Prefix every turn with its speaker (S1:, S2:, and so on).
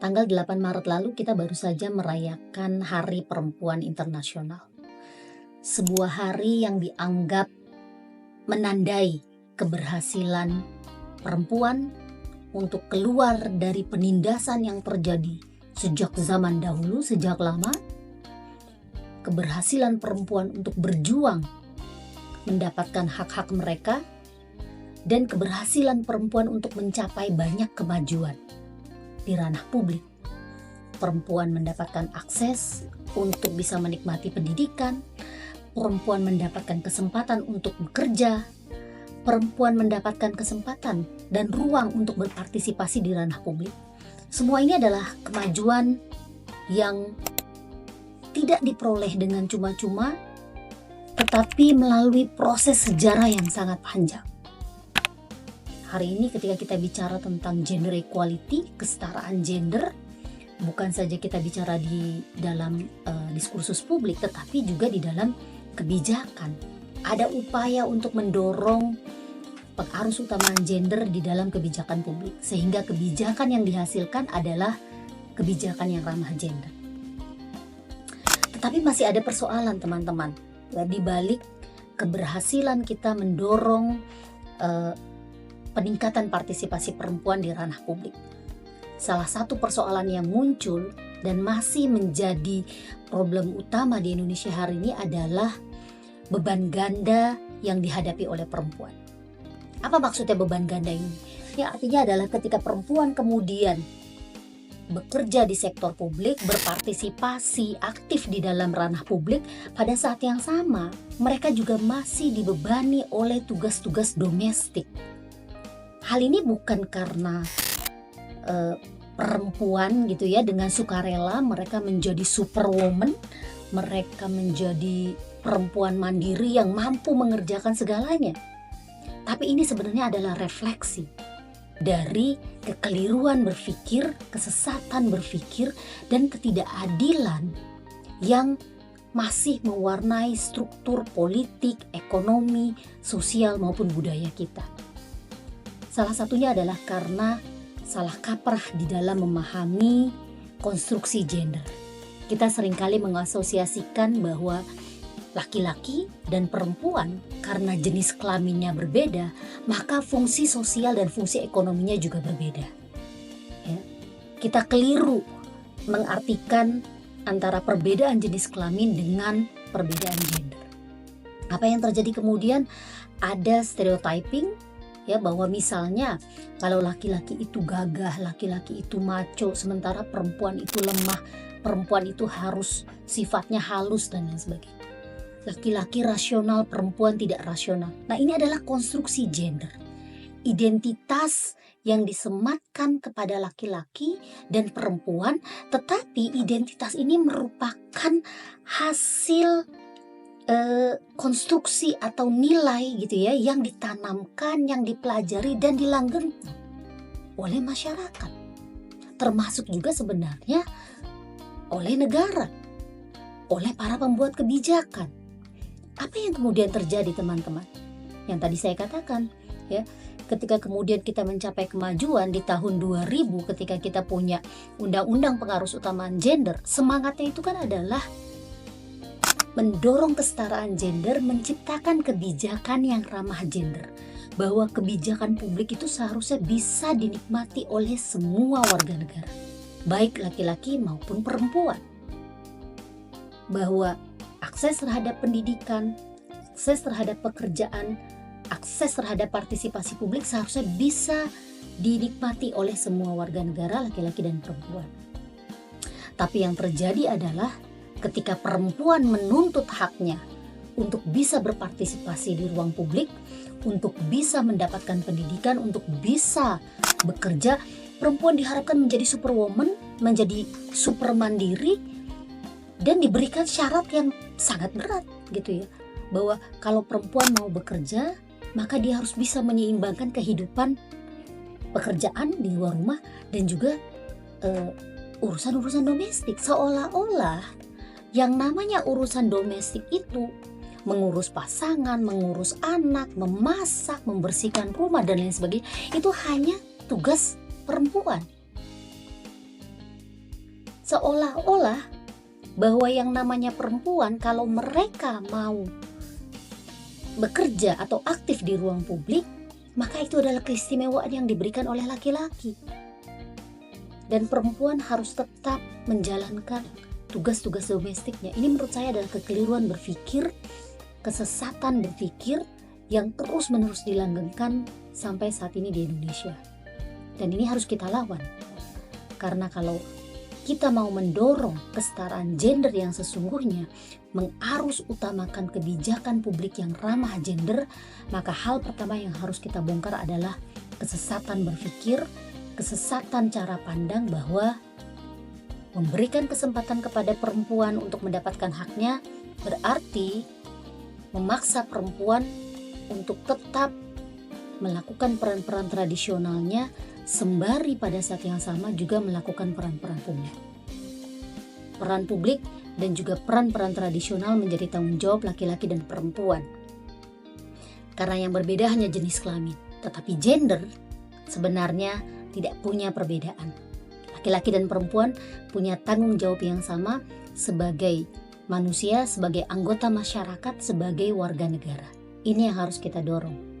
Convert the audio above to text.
S1: Tanggal 8 Maret lalu kita baru saja merayakan Hari Perempuan Internasional. Sebuah hari yang dianggap menandai keberhasilan perempuan untuk keluar dari penindasan yang terjadi sejak zaman dahulu, sejak lama. Keberhasilan perempuan untuk berjuang mendapatkan hak-hak mereka, dan keberhasilan perempuan untuk mencapai banyak kemajuan di ranah publik. Perempuan mendapatkan akses untuk bisa menikmati pendidikan, perempuan mendapatkan kesempatan untuk bekerja, perempuan mendapatkan kesempatan dan ruang untuk berpartisipasi di ranah publik. Semua ini adalah kemajuan yang tidak diperoleh dengan cuma-cuma, tetapi melalui proses sejarah yang sangat panjang. Hari ini ketika kita bicara tentang gender equality, kesetaraan gender, bukan saja kita bicara di dalam diskursus publik, tetapi juga di dalam kebijakan. Ada upaya untuk mendorong pengarus utamaan gender di dalam kebijakan publik, sehingga kebijakan yang dihasilkan adalah kebijakan yang ramah gender. Tetapi masih ada persoalan, teman-teman, di balik keberhasilan kita mendorong peningkatan partisipasi perempuan di ranah publik. Salah satu persoalan yang muncul dan masih menjadi problem utama di Indonesia hari ini adalah beban ganda yang dihadapi oleh perempuan. Apa maksudnya beban ganda ini? Ya, artinya adalah ketika perempuan kemudian bekerja di sektor publik, berpartisipasi aktif di dalam ranah publik, pada saat yang sama mereka juga masih dibebani oleh tugas-tugas domestik. Hal ini bukan karena perempuan gitu ya dengan sukarela mereka menjadi superwoman, mereka menjadi perempuan mandiri yang mampu mengerjakan segalanya. Tapi ini sebenarnya adalah refleksi dari kekeliruan berpikir, kesesatan berpikir, dan ketidakadilan yang masih mewarnai struktur politik, ekonomi, sosial maupun budaya kita. Salah satunya adalah karena salah kaprah di dalam memahami konstruksi gender. Kita seringkali mengasosiasikan bahwa laki-laki dan perempuan karena jenis kelaminnya berbeda, maka fungsi sosial dan fungsi ekonominya juga berbeda. Ya. Kita keliru mengartikan antara perbedaan jenis kelamin dengan perbedaan gender. Apa yang terjadi kemudian? Ada stereotyping, ya, bahwa misalnya kalau laki-laki itu gagah, laki-laki itu macho, sementara perempuan itu lemah, perempuan itu harus sifatnya halus dan lain sebagainya. Laki-laki rasional, perempuan tidak rasional. Nah, ini adalah konstruksi gender. Identitas yang disematkan kepada laki-laki dan perempuan, tetapi identitas ini merupakan hasil konstruksi atau nilai gitu ya, yang ditanamkan, yang dipelajari dan dilanggengkan oleh masyarakat. Termasuk juga sebenarnya oleh negara, oleh para pembuat kebijakan. Apa yang kemudian terjadi, teman-teman? Yang tadi saya katakan, ya, ketika kemudian kita mencapai kemajuan di tahun 2000, ketika kita punya undang-undang pengarus utamaan gender, semangatnya itu kan adalah mendorong kesetaraan gender, menciptakan kebijakan yang ramah gender, bahwa kebijakan publik itu seharusnya bisa dinikmati oleh semua warga negara, baik laki-laki maupun perempuan, bahwa akses terhadap pendidikan, akses terhadap pekerjaan, akses terhadap partisipasi publik seharusnya bisa dinikmati oleh semua warga negara, laki-laki dan perempuan. Tapi yang terjadi adalah ketika perempuan menuntut haknya untuk bisa berpartisipasi di ruang publik, untuk bisa mendapatkan pendidikan, untuk bisa bekerja, perempuan diharapkan menjadi superwoman, menjadi super mandiri, dan diberikan syarat yang sangat berat gitu ya, bahwa kalau perempuan mau bekerja maka dia harus bisa menyeimbangkan kehidupan pekerjaan di luar rumah dan juga urusan-urusan domestik. Seolah-olah yang namanya urusan domestik itu mengurus pasangan, mengurus anak, memasak, membersihkan rumah dan lain sebagainya, itu hanya tugas perempuan. Seolah-olah bahwa yang namanya perempuan kalau mereka mau bekerja atau aktif di ruang publik, maka itu adalah keistimewaan yang diberikan oleh laki-laki. Dan perempuan harus tetap menjalankan tugas-tugas domestiknya. Ini menurut saya adalah kekeliruan berpikir, kesesatan berpikir yang terus-menerus dilanggengkan sampai saat ini di Indonesia. Dan ini harus kita lawan. Karena kalau kita mau mendorong kesetaraan gender yang sesungguhnya, mengarus utamakan kebijakan publik yang ramah gender, maka hal pertama yang harus kita bongkar adalah kesesatan berpikir, kesesatan cara pandang bahwa memberikan kesempatan kepada perempuan untuk mendapatkan haknya berarti memaksa perempuan untuk tetap melakukan peran-peran tradisionalnya sembari pada saat yang sama juga melakukan peran-peran publik. Peran publik dan juga peran-peran tradisional menjadi tanggung jawab laki-laki dan perempuan. Karena yang berbeda hanya jenis kelamin, tetapi gender sebenarnya tidak punya perbedaan. Laki-laki dan perempuan punya tanggung jawab yang sama sebagai manusia, sebagai anggota masyarakat, sebagai warga negara. Ini yang harus kita dorong.